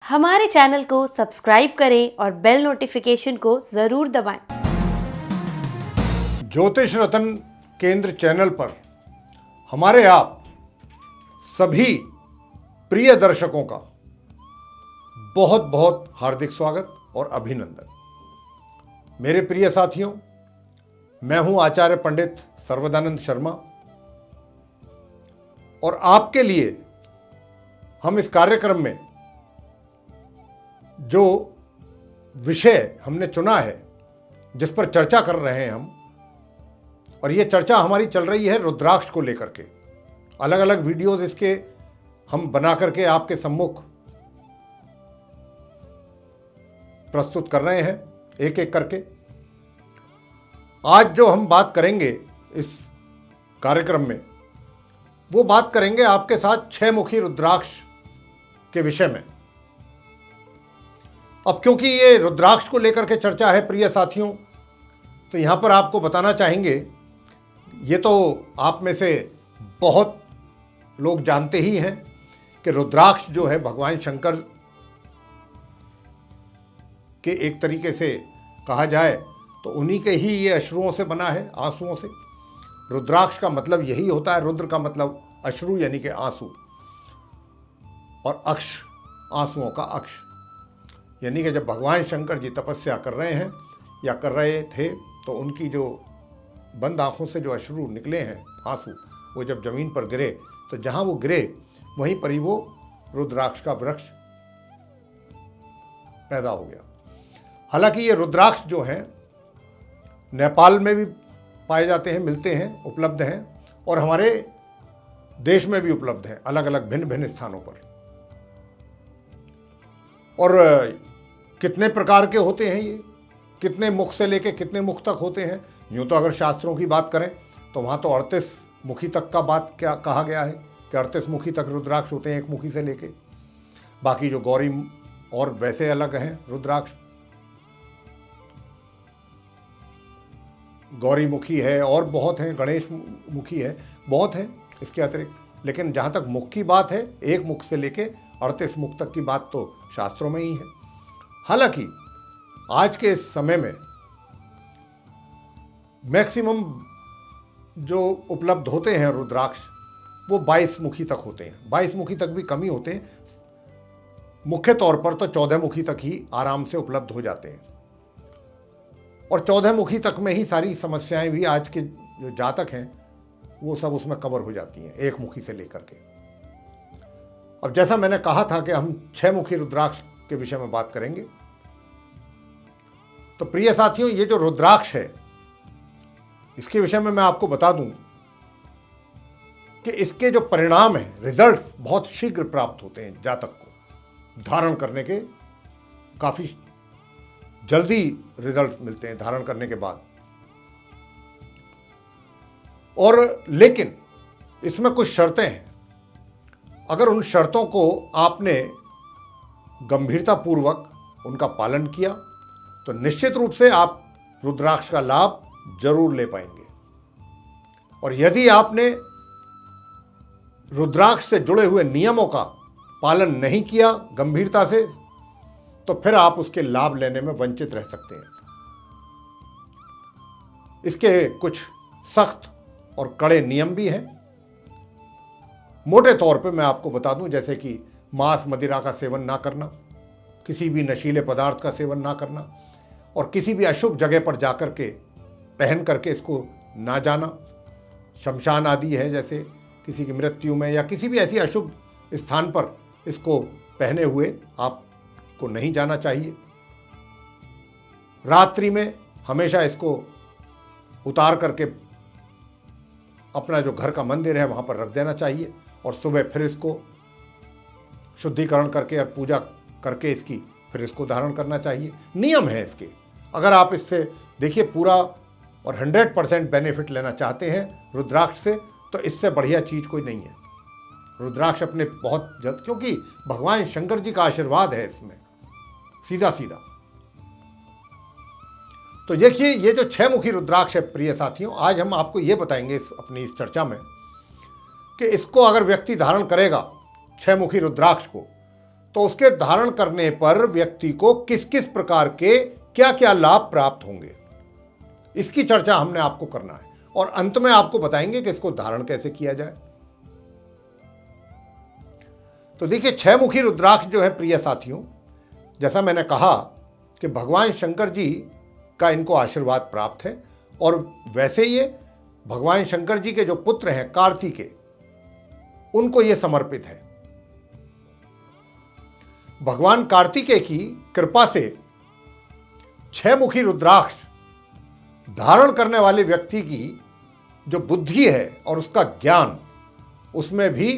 हमारे चैनल को सब्सक्राइब करें और बेल नोटिफिकेशन को ज़रूर दबाएं। ज्योतिष रतन केंद्र चैनल पर हमारे आप सभी प्रिय दर्शकों का बहुत बहुत हार्दिक स्वागत और अभिनंदन। मेरे प्रिय साथियों, मैं हूं आचार्य पंडित सर्वदानंद शर्मा और आपके लिए हम इस कार्यक्रम में जो विषय हमने चुना है, जिस पर चर्चा कर रहे हैं हम, और ये चर्चा हमारी चल रही है रुद्राक्ष को लेकर के। अलग अलग वीडियोस इसके हम बना करके आपके सम्मुख प्रस्तुत कर रहे हैं एक एक करके। आज जो हम बात करेंगे इस कार्यक्रम में, वो बात करेंगे आपके साथ 6 मुखी रुद्राक्ष के विषय में। अब क्योंकि ये रुद्राक्ष को लेकर के चर्चा है प्रिय साथियों, तो यहाँ पर आपको बताना चाहेंगे, ये तो आप में से बहुत लोग जानते ही हैं कि रुद्राक्ष जो है भगवान शंकर के एक तरीके से कहा जाए तो उन्हीं के ही ये अश्रुओं से बना है, आंसुओं से। रुद्राक्ष का मतलब यही होता है, रुद्र का मतलब अश्रु यानी कि आंसू, और अक्ष आंसुओं का अक्ष, यानी कि जब भगवान शंकर जी तपस्या कर रहे हैं या कर रहे थे तो उनकी जो बंद आंखों से जो अश्रु निकले हैं, आंसू, वो जब जमीन पर गिरे तो जहाँ वो गिरे वहीं पर ही वो रुद्राक्ष का वृक्ष पैदा हो गया। हालांकि ये रुद्राक्ष जो हैं नेपाल में भी पाए जाते हैं, मिलते हैं, उपलब्ध हैं, और हमारे देश में भी उपलब्ध हैं, अलग अलग भिन्न भिन्न स्थानों पर। और कितने प्रकार के होते हैं ये, कितने मुख से लेके कितने मुख तक होते हैं। यूँ तो अगर शास्त्रों की बात करें तो वहाँ तो 38 मुखी तक का बात क्या कहा गया है कि 38 मुखी तक रुद्राक्ष होते हैं, एक मुखी से लेके। बाकी जो गौरी और वैसे अलग हैं रुद्राक्ष, गौरी मुखी है और बहुत हैं, गणेश मुखी है, बहुत हैं इसके अतिरिक्त। लेकिन जहाँ तक मुख की बात है, एक मुख से लेके 38 मुख तक की बात तो शास्त्रों में ही है। हालांकि आज के इस समय में मैक्सिमम जो उपलब्ध होते हैं रुद्राक्ष वो 22 मुखी तक होते हैं। 22 मुखी तक भी कम ही होते हैं, मुख्य तौर पर तो 14 मुखी तक ही आराम से उपलब्ध हो जाते हैं। और 14 मुखी तक में ही सारी समस्याएं भी आज के जो जातक हैं वो सब उसमें कवर हो जाती हैं, एक मुखी से लेकर के। अब जैसा मैंने कहा था कि हम 6 मुखी रुद्राक्ष के विषय में बात करेंगे, तो प्रिय साथियों, ये जो रुद्राक्ष है इसके विषय में मैं आपको बता दूं कि इसके जो परिणाम हैं, रिजल्ट बहुत शीघ्र प्राप्त होते हैं जातक को। धारण करने के काफी जल्दी रिजल्ट मिलते हैं धारण करने के बाद। और लेकिन इसमें कुछ शर्तें हैं। अगर उन शर्तों को आपने गंभीरतापूर्वक उनका पालन किया तो निश्चित रूप से आप रुद्राक्ष का लाभ जरूर ले पाएंगे। और यदि आपने रुद्राक्ष से जुड़े हुए नियमों का पालन नहीं किया गंभीरता से, तो फिर आप उसके लाभ लेने में वंचित रह सकते हैं। इसके कुछ सख्त और कड़े नियम भी हैं। मोटे तौर पे मैं आपको बता दूं, जैसे कि मांस मदिरा का सेवन ना करना, किसी भी नशीले पदार्थ का सेवन ना करना, और किसी भी अशुभ जगह पर जाकर के पहन करके इसको ना जाना। शमशान आदि है, जैसे किसी की मृत्यु में या किसी भी ऐसी अशुभ स्थान पर इसको पहने हुए आपको नहीं जाना चाहिए। रात्रि में हमेशा इसको उतार करके अपना जो घर का मंदिर है वहाँ पर रख देना चाहिए, और सुबह फिर इसको शुद्धिकरण करके और पूजा करके इसकी फिर इसको धारण करना चाहिए। नियम है इसके। अगर आप इससे देखिए पूरा और 100% बेनिफिट लेना चाहते हैं रुद्राक्ष से, तो इससे बढ़िया चीज़ कोई नहीं है। रुद्राक्ष अपने बहुत जल्द, क्योंकि भगवान शंकर जी का आशीर्वाद है इसमें सीधा सीधा। तो देखिए, ये जो 6 मुखी रुद्राक्ष है प्रिय साथियों, आज हम आपको ये बताएंगे अपनी इस चर्चा में कि इसको अगर व्यक्ति धारण करेगा 6 मुखी रुद्राक्ष को, तो उसके धारण करने पर व्यक्ति को किस किस प्रकार के क्या क्या लाभ प्राप्त होंगे, इसकी चर्चा हमने आपको करना है और अंत में आपको बताएंगे कि इसको धारण कैसे किया जाए। तो देखिए, 6 मुखी रुद्राक्ष जो है प्रिय साथियों, जैसा मैंने कहा कि भगवान शंकर जी का इनको आशीर्वाद प्राप्त है और वैसे ये भगवान शंकर जी के जो पुत्र हैं कार्तिकेय, उनको ये समर्पित है। भगवान कार्तिकेय की कृपा से 6 मुखी रुद्राक्ष धारण करने वाले व्यक्ति की जो बुद्धि है और उसका ज्ञान, उसमें भी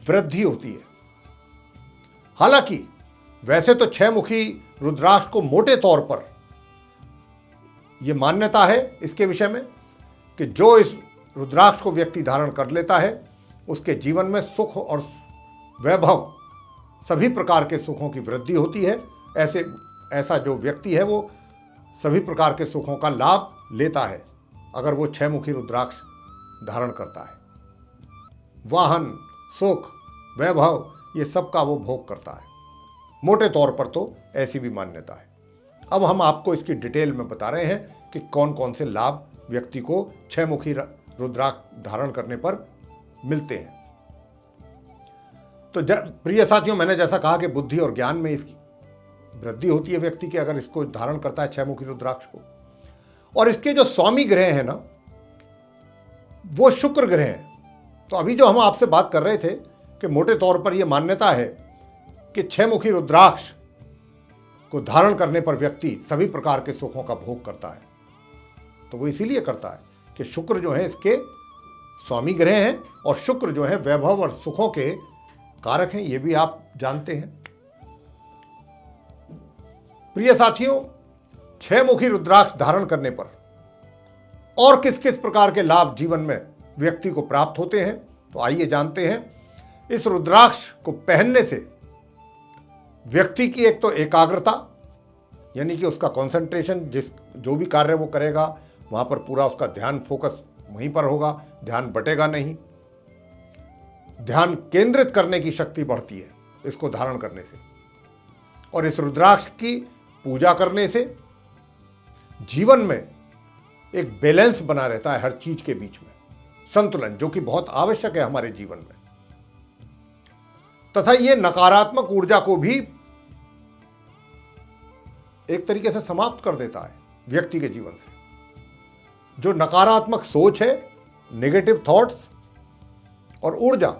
वृद्धि होती है। हालांकि वैसे तो 6 मुखी रुद्राक्ष को मोटे तौर पर यह मान्यता है इसके विषय में कि जो इस रुद्राक्ष को व्यक्ति धारण कर लेता है उसके जीवन में सुख और वैभव, सभी प्रकार के सुखों की वृद्धि होती है। ऐसा जो व्यक्ति है वो सभी प्रकार के सुखों का लाभ लेता है अगर वो 6 मुखी रुद्राक्ष धारण करता है। वाहन, सुख, वैभव, ये सब का वो भोग करता है। मोटे तौर पर तो ऐसी भी मान्यता है। अब हम आपको इसकी डिटेल में बता रहे हैं कि कौन कौन से लाभ व्यक्ति को 6 मुखी रुद्राक्ष धारण करने पर मिलते हैं। तो प्रिय साथियों, मैंने जैसा कहा कि बुद्धि और ज्ञान में इसकी वृद्धि होती है व्यक्ति के अगर इसको धारण करता है 6 मुखी रुद्राक्ष को। और इसके जो स्वामी ग्रह हैं ना, वो शुक्र ग्रह हैं। तो अभी जो हम आपसे बात कर रहे थे कि मोटे तौर पर यह मान्यता है कि 6 मुखी रुद्राक्ष को धारण करने पर व्यक्ति सभी प्रकार के सुखों का भोग करता है, तो वो इसीलिए करता है कि शुक्र जो है इसके स्वामी ग्रह हैं और शुक्र जो है वैभव और सुखों के कारक हैं, ये भी आप जानते हैं। प्रिय साथियों, 6 मुखी रुद्राक्ष धारण करने पर और किस किस प्रकार के लाभ जीवन में व्यक्ति को प्राप्त होते हैं, तो आइए जानते हैं। इस रुद्राक्ष को पहनने से व्यक्ति की एक तो एकाग्रता, यानी कि उसका कंसंट्रेशन, जो भी कार्य वो करेगा वहां पर पूरा उसका ध्यान फोकस वहीं पर होगा, ध्यान बटेगा नहीं। ध्यान केंद्रित करने की शक्ति बढ़ती है इसको धारण करने से। और इस रुद्राक्ष की पूजा करने से जीवन में एक बैलेंस बना रहता है, हर चीज के बीच में संतुलन, जो कि बहुत आवश्यक है हमारे जीवन में। तथा ये नकारात्मक ऊर्जा को भी एक तरीके से समाप्त कर देता है व्यक्ति के जीवन से। जो नकारात्मक सोच है, नेगेटिव थॉट्स और ऊर्जा,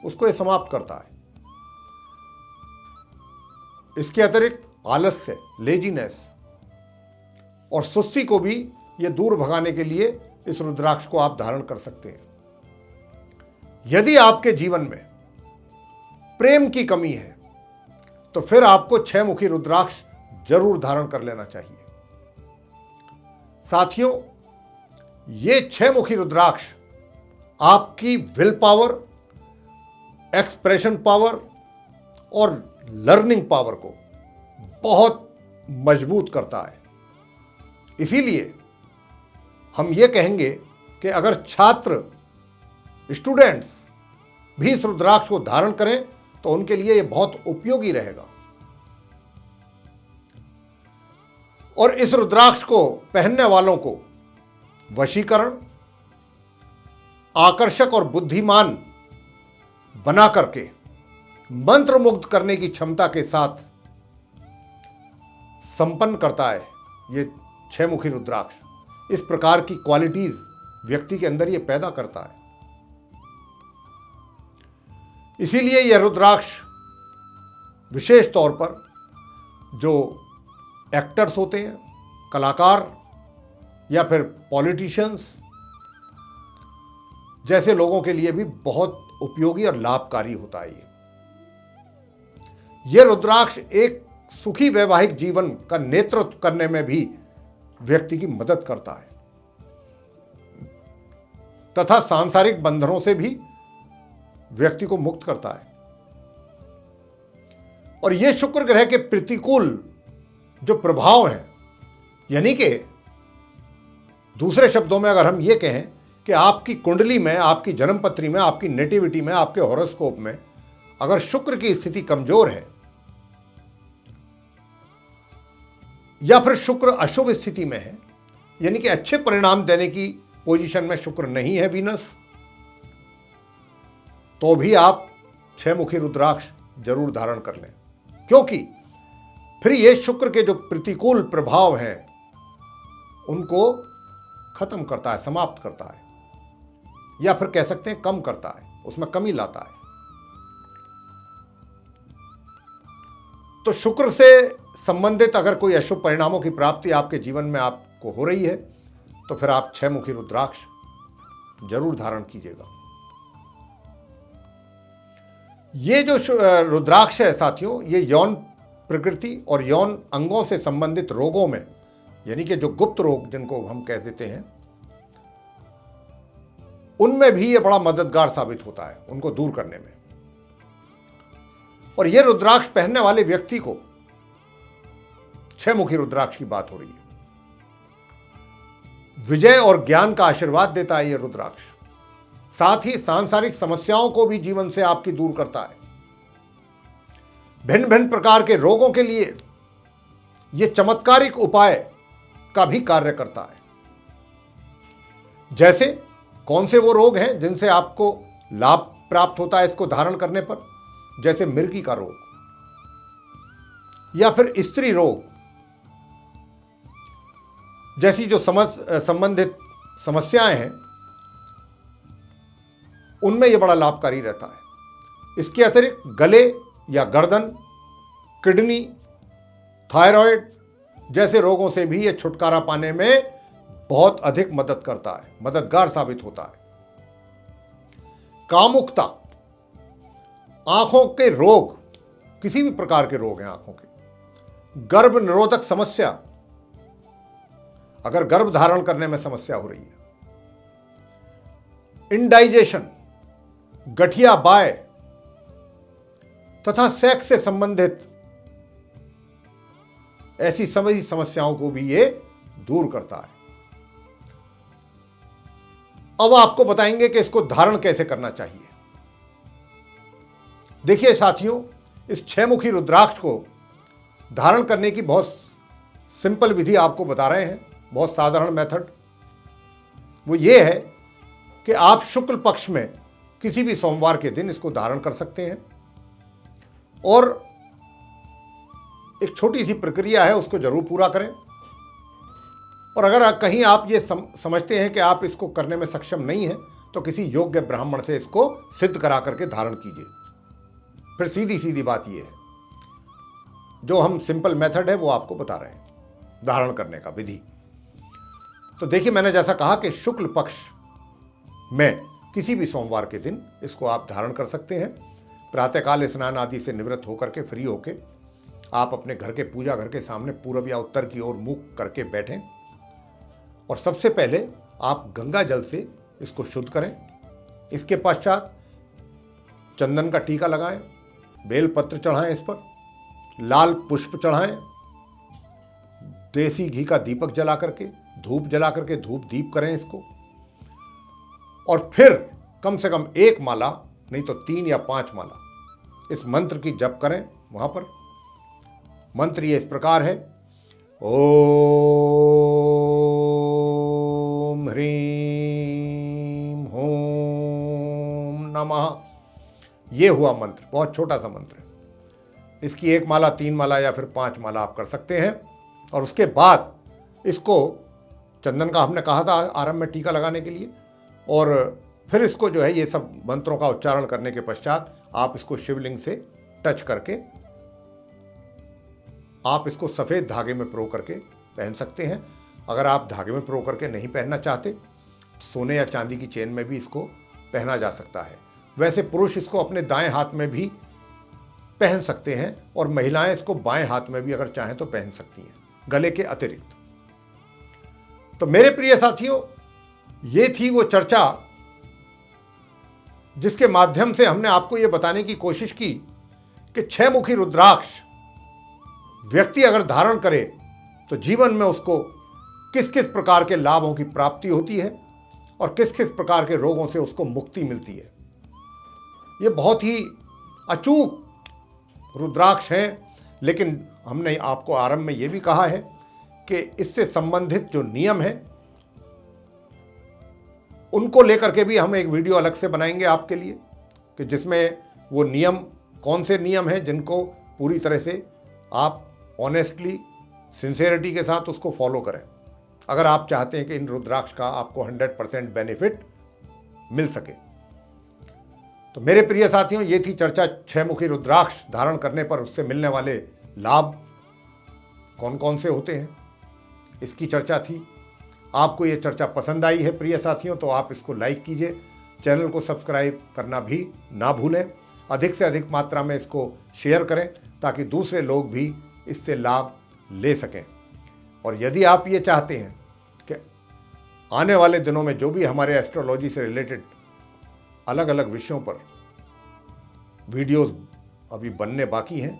उसको ये समाप्त करता है। इसके अतिरिक्त आलस्य, लेजीनेस और सुस्ती को भी ये दूर भगाने के लिए इस रुद्राक्ष को आप धारण कर सकते हैं। यदि आपके जीवन में प्रेम की कमी है तो फिर आपको 6 मुखी रुद्राक्ष जरूर धारण कर लेना चाहिए। साथियों, ये 6 मुखी रुद्राक्ष आपकी विल पावर, एक्सप्रेशन पावर और लर्निंग पावर को बहुत मजबूत करता है। इसीलिए हम ये कहेंगे कि अगर छात्र, स्टूडेंट्स भी इस रुद्राक्ष को धारण करें तो उनके लिए यह बहुत उपयोगी रहेगा। और इस रुद्राक्ष को पहनने वालों को वशीकरण, आकर्षक और बुद्धिमान बना करके मंत्रमुग्ध करने की क्षमता के साथ संपन्न करता है ये 6 मुखी रुद्राक्ष। इस प्रकार की क्वालिटीज व्यक्ति के अंदर ये पैदा करता है। इसीलिए यह रुद्राक्ष विशेष तौर पर जो एक्टर्स होते हैं, कलाकार या फिर पॉलिटिशियंस जैसे लोगों के लिए भी बहुत उपयोगी और लाभकारी होता है। यह रुद्राक्ष एक सुखी वैवाहिक जीवन का नेतृत्व करने में भी व्यक्ति की मदद करता है तथा सांसारिक बंधनों से भी व्यक्ति को मुक्त करता है। और यह शुक्र ग्रह के प्रतिकूल जो प्रभाव हैं, यानी कि दूसरे शब्दों में अगर हम ये कहें कि आपकी कुंडली में, आपकी जन्मपत्री में, आपकी नेटिविटी में, आपके हॉरोस्कोप में अगर शुक्र की स्थिति कमजोर है या फिर शुक्र अशुभ स्थिति में है, यानी कि अच्छे परिणाम देने की पोजीशन में शुक्र नहीं है वीनस, तो भी आप 6 मुखी रुद्राक्ष जरूर धारण कर लें, क्योंकि फिर ये शुक्र के जो प्रतिकूल प्रभाव हैं उनको खत्म करता है, समाप्त करता है, या फिर कह सकते हैं कम करता है, उसमें कमी लाता है। तो शुक्र से संबंधित अगर कोई अशुभ परिणामों की प्राप्ति आपके जीवन में आपको हो रही है तो फिर आप 6 मुखी रुद्राक्ष जरूर धारण कीजिएगा। ये जो रुद्राक्ष है साथियों, ये यौन प्रकृति और यौन अंगों से संबंधित रोगों में, यानी कि जो गुप्त रोग जिनको हम कह देते हैं, उनमें भी ये बड़ा मददगार साबित होता है उनको दूर करने में। और ये रुद्राक्ष पहनने वाले व्यक्ति को 6 मुखी रुद्राक्ष की बात हो रही है, विजय और ज्ञान का आशीर्वाद देता है ये रुद्राक्ष। साथ ही सांसारिक समस्याओं को भी जीवन से आपकी दूर करता है। भिन्न भिन्न प्रकार के रोगों के लिए यह चमत्कारिक उपाय का भी कार्य करता है। जैसे कौन से वो रोग हैं जिनसे आपको लाभ प्राप्त होता है इसको धारण करने पर, जैसे मिर्गी का रोग या फिर स्त्री रोग जैसी जो संबंधित समस्याएं हैं, उनमें यह बड़ा लाभकारी रहता है। इसके अतिरिक्त गले या गर्दन, किडनी, थायराइड जैसे रोगों से भी यह छुटकारा पाने में बहुत अधिक मदद करता है, मददगार साबित होता है। कामुकता, आंखों के रोग, किसी भी प्रकार के रोग हैं आंखों के, गर्भ निरोधक समस्या, अगर गर्भ धारण करने में समस्या हो रही है, इंडाइजेशन, गठिया बाय तथा सेक्स से संबंधित ऐसी सभी समस्याओं को भी ये दूर करता है। अब आपको बताएंगे कि इसको धारण कैसे करना चाहिए। देखिए साथियों, इस 6 मुखी रुद्राक्ष को धारण करने की बहुत सिंपल विधि आपको बता रहे हैं, बहुत साधारण मेथड। वो ये है कि आप शुक्ल पक्ष में किसी भी सोमवार के दिन इसको धारण कर सकते हैं, और एक छोटी सी प्रक्रिया है उसको जरूर पूरा करें। और अगर कहीं आप ये समझते हैं कि आप इसको करने में सक्षम नहीं हैं, तो किसी योग्य ब्राह्मण से इसको सिद्ध करा करके धारण कीजिए। फिर सीधी सीधी बात ये है, जो हम सिंपल मेथड है वो आपको बता रहे हैं धारण करने का विधि। तो देखिए, मैंने जैसा कहा कि शुक्ल पक्ष में किसी भी सोमवार के दिन इसको आप धारण कर सकते हैं। प्रातःकाल स्नान आदि से निवृत्त होकर के, फ्री होके आप अपने घर के पूजा घर के सामने पूर्व या उत्तर की ओर मुख करके बैठें, और सबसे पहले आप गंगा जल से इसको शुद्ध करें। इसके पश्चात चंदन का टीका लगाएं, बेलपत्र चढ़ाएं, इस पर लाल पुष्प चढ़ाएं, देसी घी का दीपक जला करके, धूप जला करके धूप दीप करें इसको, और फिर कम से कम 1 माला नहीं तो 3 या 5 माला इस मंत्र की जप करें। वहां पर मंत्र ये इस प्रकार है, ओम ह्रीम होम नमः। ये हुआ मंत्र, बहुत छोटा सा मंत्र है। इसकी 1 माला, 3 माला या फिर 5 माला आप कर सकते हैं। और उसके बाद इसको चंदन का हमने कहा था आरंभ में टीका लगाने के लिए, और फिर इसको जो है ये सब मंत्रों का उच्चारण करने के पश्चात आप इसको शिवलिंग से टच करके आप इसको सफ़ेद धागे में पिरो करके पहन सकते हैं। अगर आप धागे में पिरो करके नहीं पहनना चाहते, सोने या चांदी की चेन में भी इसको पहना जा सकता है। वैसे पुरुष इसको अपने दाएं हाथ में भी पहन सकते हैं, और महिलाएं इसको बाएं हाथ में भी अगर चाहें तो पहन सकती हैं, गले के अतिरिक्त। तो मेरे प्रिय साथियों, ये थी वो चर्चा जिसके माध्यम से हमने आपको ये बताने की कोशिश की कि 6 मुखी रुद्राक्ष व्यक्ति अगर धारण करे तो जीवन में उसको किस किस प्रकार के लाभों की प्राप्ति होती है और किस किस प्रकार के रोगों से उसको मुक्ति मिलती है। ये बहुत ही अचूक रुद्राक्ष हैं, लेकिन हमने आपको आरंभ में ये भी कहा है कि इससे संबंधित जो नियम हैं उनको लेकर के भी हम एक वीडियो अलग से बनाएंगे आपके लिए, कि जिसमें वो नियम, कौन से नियम हैं जिनको पूरी तरह से आप ऑनेस्टली, सिंसेरिटी के साथ उसको फॉलो करें, अगर आप चाहते हैं कि इन रुद्राक्ष का आपको 100% बेनिफिट मिल सके। तो मेरे प्रिय साथियों, ये थी चर्चा 6 मुखी रुद्राक्ष धारण करने पर उससे मिलने वाले लाभ कौन कौन से होते हैं, इसकी चर्चा थी। आपको ये चर्चा पसंद आई है प्रिय साथियों, तो आप इसको लाइक कीजिए, चैनल को सब्सक्राइब करना भी ना भूलें, अधिक से अधिक मात्रा में इसको शेयर करें ताकि दूसरे लोग भी इससे लाभ ले सकें। और यदि आप ये चाहते हैं कि आने वाले दिनों में जो भी हमारे एस्ट्रोलॉजी से रिलेटेड अलग अलग विषयों पर वीडियोस अभी बनने बाकी हैं,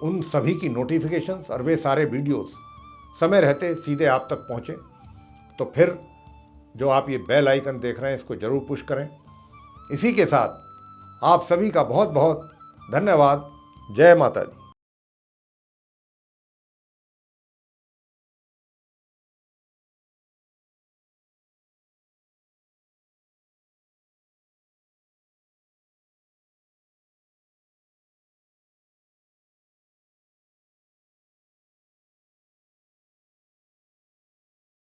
उन सभी की नोटिफिकेशंस और वे सारे वीडियोस समय रहते सीधे आप तक पहुँचें, तो फिर जो आप ये बेल आइकन देख रहे हैं इसको ज़रूर पुश करें। इसी के साथ आप सभी का बहुत बहुत धन्यवाद। जय माता दी।